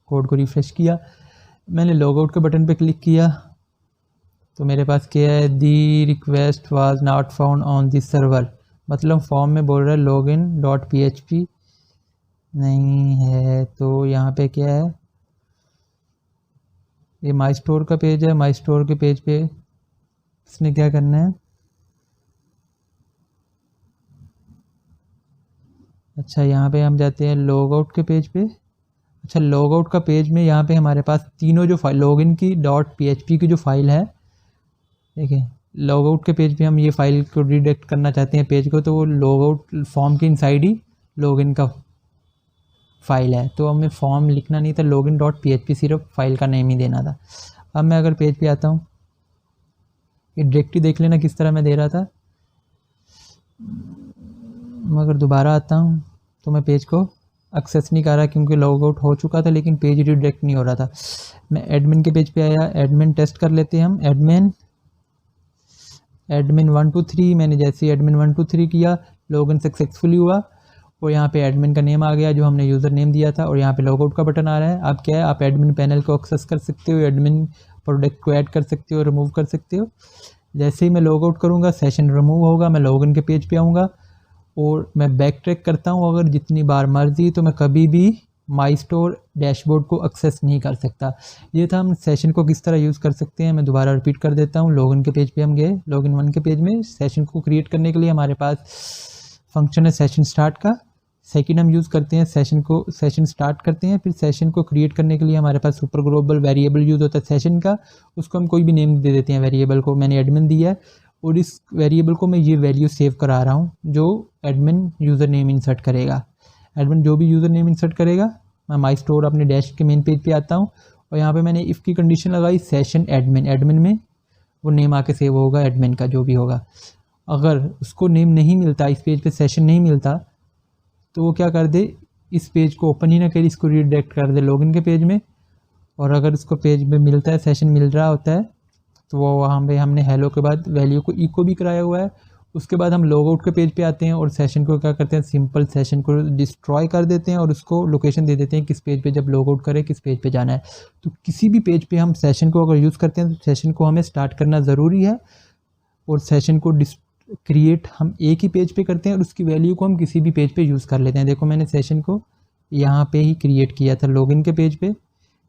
कोड को रिफ्रेश किया, मैंने लॉगआउट के बटन पे क्लिक किया तो मेरे पास क्या है, दी request was not found on this server. मतलब फॉर्म में बोल रहा है login.php नहीं है। तो यहाँ पे क्या है, ये माई स्टोर का पेज है। माई स्टोर के पेज पे इसने क्या करना है, अच्छा यहाँ पे हम जाते हैं लॉगआउट के पेज पे। अच्छा लॉगआउट का पेज में यहाँ पे हमारे पास तीनों जो फाइल लॉगिन की .php की जो फाइल है, देखिए लॉगआउट के पेज पे हम ये फाइल को रिडायरेक्ट करना चाहते हैं पेज को, तो वो लॉगआउट फॉर्म के इनसाइड ही लॉगिन का फाइल है, तो हमें फॉर्म लिखना नहीं था, login.php सिर्फ फाइल का नेम ही देना था। अब मैं अगर पेज पे आता हूँ, ये डायरेक्टली देख लेना किस तरह मैं दे रहा था। मैं अगर दोबारा आता हूँ तो मैं पेज को एक्सेस नहीं कर रहा क्योंकि लॉग आउट हो चुका था, लेकिन पेज रिडायरेक्ट नहीं हो रहा था। मैं एडमिन के पेज पे आया, एडमिन टेस्ट कर लेते हैं हम। एडमिन 1 2 3, मैंने जैसे ही एडमिन 1 2 3 किया, लॉगिन सक्सेसफुली हुआ और यहाँ पे एडमिन का नेम आ गया जो हमने यूज़र नेम दिया था, और यहाँ पे लॉग आउट का बटन आ रहा है। अब क्या है, आप एडमिन पैनल को एक्सेस कर सकते हो, एडमिन प्रोडक्ट को ऐड कर सकते हो, रिमूव कर सकते हो। जैसे ही मैं लॉग आउट करूँगा सेशन रिमूव होगा, मैं लॉगिन के पेज पे आऊँगा और मैं बैक ट्रैक करता हूँ अगर जितनी बार मर्जी, तो मैं कभी भी माई स्टोर डैशबोर्ड को एक्सेस नहीं कर सकता। ये था हम सेशन को किस तरह यूज़ कर सकते हैं। मैं दोबारा रिपीट कर देता हूँ। लॉगिन के पेज पे हम गए, लॉगिन 1 के पेज में सेशन को क्रिएट करने के लिए हमारे पास फंक्शन है सेशन स्टार्ट का। सेकंड हम यूज़ करते हैं सेशन स्टार्ट करते हैं, फिर सेशन को क्रिएट करने के लिए हमारे पास सुपर ग्लोबल वेरिएबल यूज़ होता है सेशन का, उसको हम कोई भी नेम दे देते हैं। वेरिएबल को मैंने एडमिन दिया है और इस वेरिएबल को मैं ये वैल्यू सेव करा रहा हूँ जो एडमिन यूज़र नेम इंसर्ट करेगा। एडमिन जो भी यूज़र नेम इंसर्ट करेगा, मैं माई स्टोर अपने डैश के मेन पेज पे आता हूँ और यहाँ पे मैंने इफ़ की कंडीशन लगाई सेशन एडमिन में वो नेम आके सेव होगा एडमिन का जो भी होगा। अगर उसको नेम नहीं मिलता, इस पेज पे सेशन नहीं मिलता, तो वो क्या कर दे, इस पेज को ओपन ही ना करे, इसको रीडायरेक्ट कर दे लॉगिन के पेज में। और अगर उसको पेज में मिलता है, सेशन मिल रहा होता है, तो वो वहाँ पे हमने हेलो के बाद वैल्यू को इको भी कराया हुआ है। उसके बाद हम लॉग आउट के पेज पे आते हैं और सेशन को क्या करते हैं, सिंपल सेशन को डिस्ट्रॉय कर देते हैं और उसको लोकेशन दे देते हैं किस पेज पे जब लॉग आउट करे किस पेज पे जाना है। तो किसी भी पेज पे हम सेशन को अगर यूज़ करते हैं तो सेशन को हमें स्टार्ट करना ज़रूरी है, और सेशन को क्रिएट हम एक ही पेज पे करते हैं और उसकी वैल्यू को हम किसी भी पेज पे यूज़ कर लेते हैं। देखो मैंने सेशन को यहाँ पे ही क्रिएट किया था लॉगिन के पेज पे,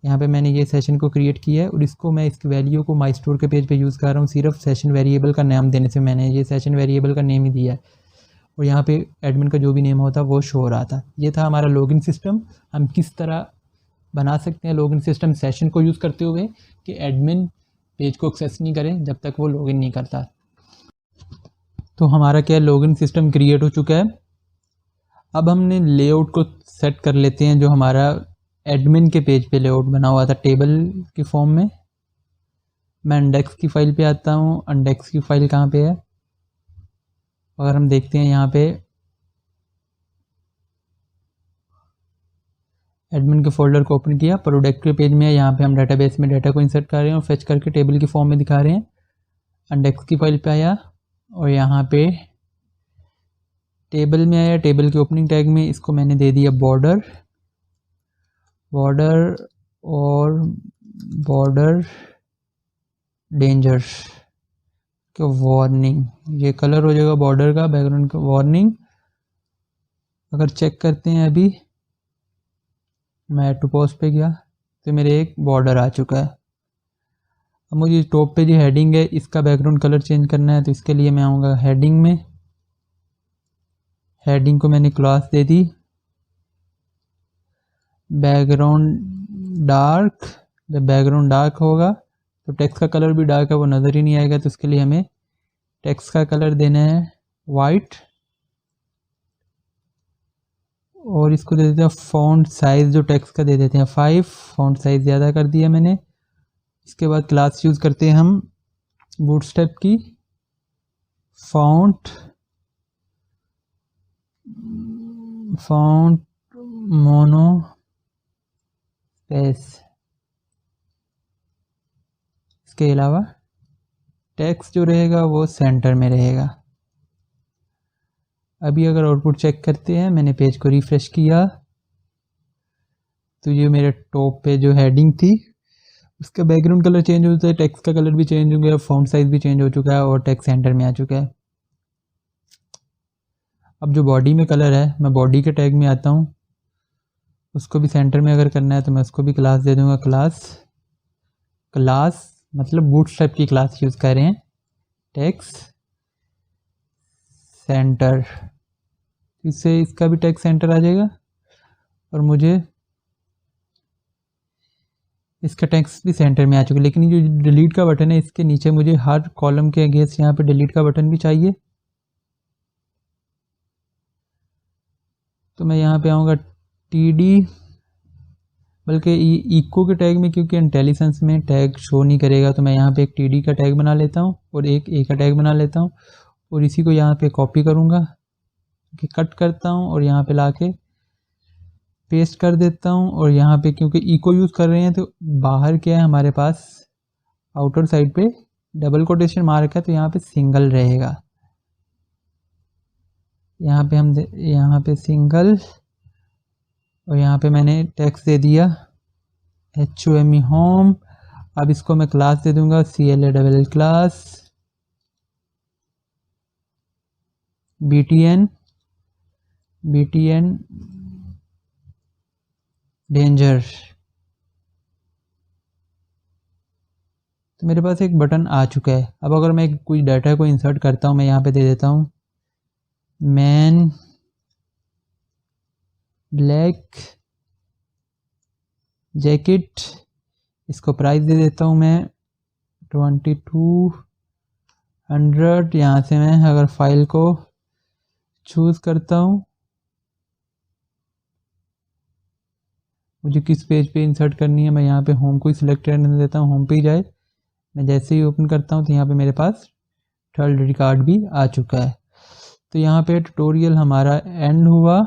यहाँ पे मैंने ये सेशन को क्रिएट किया है और इसको मैं इसकी वैल्यू को माई स्टोर के पेज पे यूज़ कर रहा हूँ सिर्फ सेशन वेरिएबल का नाम देने से। मैंने ये सेशन वेरिएबल का नेम ही दिया है और यहाँ पे एडमिन का जो भी नेम होता वो शो हो रहा था। ये था हमारा लॉगिन सिस्टम। हम किस तरह बना सकते हैं लॉगिन सिस्टम सेशन को यूज़ करते हुए कि एडमिन पेज को एक्सेस नहीं करें जब तक वो लॉगिन नहीं करता। तो हमारा क्या लॉगिन सिस्टम क्रिएट हो चुका है। अब हमने लेआउट को सेट कर लेते हैं जो हमारा एडमिन के पेज पे लेआउट बना हुआ था टेबल के फॉर्म में। मैं इंडेक्स की फ़ाइल पे आता हूँ। इंडेक्स की फ़ाइल कहाँ पे है, अगर हम देखते हैं यहाँ पे एडमिन के फोल्डर को ओपन किया, प्रोडक्ट के पेज में है, यहाँ पे हम डाटाबेस में डाटा को इंसर्ट कर रहे हैं और फेच करके टेबल के फॉर्म में दिखा रहे हैं। इंडेक्स की फ़ाइल पे आया और यहाँ पे टेबल में आया, टेबल के ओपनिंग टैग में इसको मैंने दे दिया बॉर्डर और बॉर्डर डेंजर के वार्निंग, ये कलर हो जाएगा बॉर्डर का, बैकग्राउंड का वार्निंग। अगर चेक करते हैं अभी मैं टू पोस्ट पे गया तो मेरे एक बॉर्डर आ चुका है। अब मुझे टॉप पे जो हेडिंग है इसका बैकग्राउंड कलर चेंज करना है, तो इसके लिए मैं आऊँगा हेडिंग में। हेडिंग को मैंने class they the background dark. जब बैकग्राउंड डार्क होगा तो टेक्स्ट का कलर भी डार्क है, वो नज़र ही नहीं आएगा, तो उसके लिए हमें टेक्स्ट का कलर देना है वाइट। और इसको दे देते हैं फ़ॉन्ट साइज़, जो टेक्स्ट का दे देते हैं 5, फ़ॉन्ट साइज़ ज़्यादा कर दिया मैंने। इसके बाद क्लास यूज़ करते हैं हम बूटस्ट्रैप की, फ़ॉन्ट मोनो स्पेस। इसके अलावा टेक्स्ट जो रहेगा वो सेंटर में रहेगा। अभी अगर आउटपुट चेक करते हैं, मैंने पेज को रिफ़्रेश किया तो ये मेरे टॉप पे जो हेडिंग थी उसका बैकग्राउंड कलर चेंज होता है, टेक्स्ट का कलर भी चेंज हो गया, फ़ॉन्ट साइज़ भी चेंज हो चुका है और टेक्स्ट सेंटर में आ चुका है। अब जो बॉडी में कलर है, मैं बॉडी के टैग में आता हूँ, उसको भी सेंटर में अगर करना है तो मैं उसको भी क्लास दे दूँगा। क्लास मतलब बूटस्ट्रैप की क्लास यूज़ कर रहे हैं, टेक्स्ट सेंटर, इससे इसका भी टेक्स्ट सेंटर आ जाएगा और मुझे इसका टेक्स्ट भी सेंटर में आ चुका है। लेकिन ये जो डिलीट का बटन है इसके नीचे मुझे हर कॉलम के अगेंस्ट यहाँ पे डिलीट का बटन भी चाहिए। तो मैं यहाँ पे आऊँगा TD, बल्कि इको के टैग में क्योंकि इंटेलिजेंस में टैग शो नहीं करेगा तो मैं यहाँ पे एक TD का टैग बना लेता हूँ और एक A का टैग बना लेता हूँ और इसी को यहाँ पे कॉपी करूँगा कि कट करता हूँ और यहाँ पे लाके पेस्ट कर देता हूँ। और यहाँ पे क्योंकि इको यूज़ कर रहे हैं तो बाहर क्या है हमारे पास आउटर साइड पे डबल कोटेशन मार्क है तो यहाँ पे सिंगल रहेगा। यहाँ पे यहाँ पे सिंगल और यहाँ पे मैंने टेक्स्ट दे दिया HOME होम। अब इसको मैं क्लास दे दूंगा CLALL क्लास BTN डेंजर। तो मेरे पास एक बटन आ चुका है। अब अगर मैं कुछ डाटा को इंसर्ट करता हूँ, मैं यहाँ पे दे देता हूँ मैन ब्लैक जैकेट, इसको प्राइस दे देता हूँ मैं 2200। यहाँ से मैं अगर फाइल को चूज़ करता हूँ, मुझे किस पेज पे इंसर्ट करनी है, मैं यहाँ पे होम को सिलेक्ट करने देता हूँ, होम पे ही जाए। मैं जैसे ही ओपन करता हूँ तो यहाँ पे मेरे पास थर्ड रिकॉर्ड भी आ चुका है। तो यहाँ पे ट्यूटोरियल हमारा एंड हुआ।